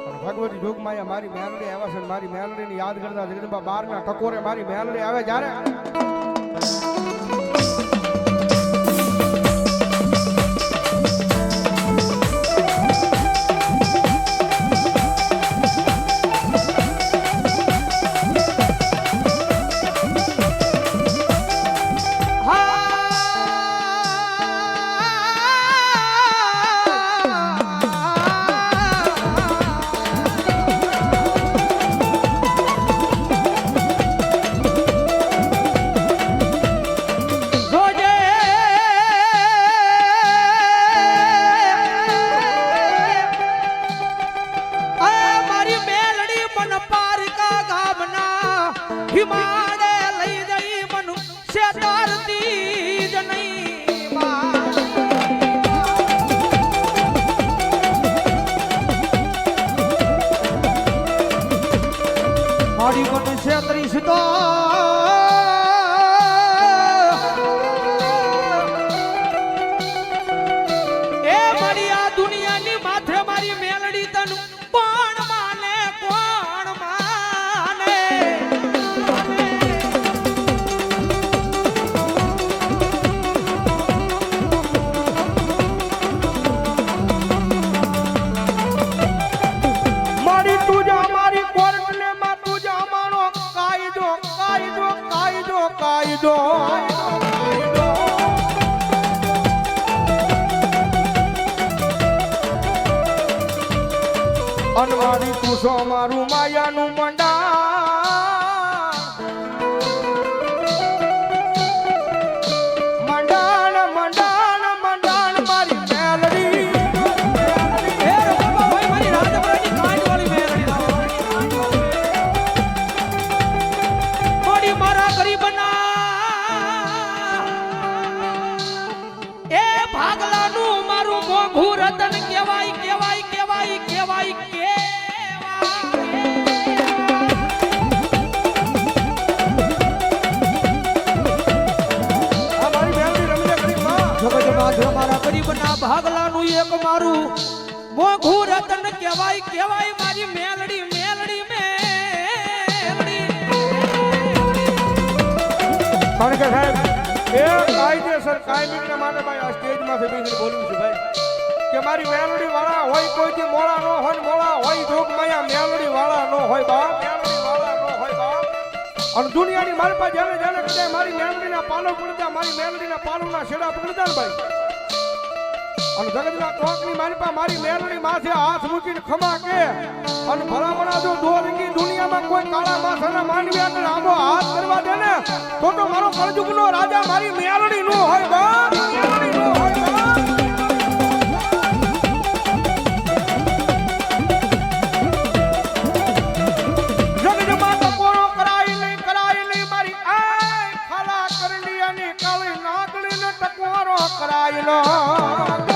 ભગવતી જોગમાયા મારી મેલડી આવ્યા છે, મારી મેલડીને યાદ કરતા જગદંબા બારના ટકોરે મારી મેલડી આવે જ્યારે हिमाड़े लई जई मनु से तारती जनी मारी मन से त्रिशतो ए मारी आ दुनिया नी माथे मारी मेलड़ी तनु पण माने कोण माने કાયદો અનવારી તું છો મારું માયાનું મંડા મંડાણ મંડાણ મંડાણ મારી મેલડી એ બાબા ભાઈ મારી રાજપરાની કાંડ વાળી મેલડી મોડી મારા ગરીબના ભાગલાનું મારું મોંઘું રતન કહેવાય કહેવાય કહેવાય કહેવાય મારા ગરીબના ભાગલાનું એક મારું મોંઘું રતન કહેવાય કહેવાય મારી મેલડી મેલડી મેલડી કારણ કે સાહેબ એ કાયદેસર કાયમીના માટે ભાઈ આ સ્ટેજમાંથી બેસીને બોલું છું ભાઈ કે મારી મેલડી વાળા હોય કોઈથી મોળા ન હોય મોળા હોય જોગમાયા મેલડી વાળા ન હોય બાપ મેલડી વાળા ન હોય બાપ અને દુનિયાની મારી પાસે જેને જેને કદાચ મારી મેલડીના પાલો પકડતા મારી મેલડીના પાલોના છેડા પકડતા ને ભાઈ અને જગતના ટોકની મારી પાસે મારી મેલડી માથે હાથ મૂકીને ખમા કે અને ભલામણા જો દોરંગી દુનિયામાં કોઈ કાળા માથાના માનવી આગળ આંબો હાથ કરવા દે ને તો મારો કળજુગનો રાજા મારી મેલડી નો હોય બાપ મેલડી નો હોય બાપ જગતમાં તો કોરો કરાય નહીં મારી આય ખાલા કરલી અને કાળી નાગણીને ટકોરો કરાય લો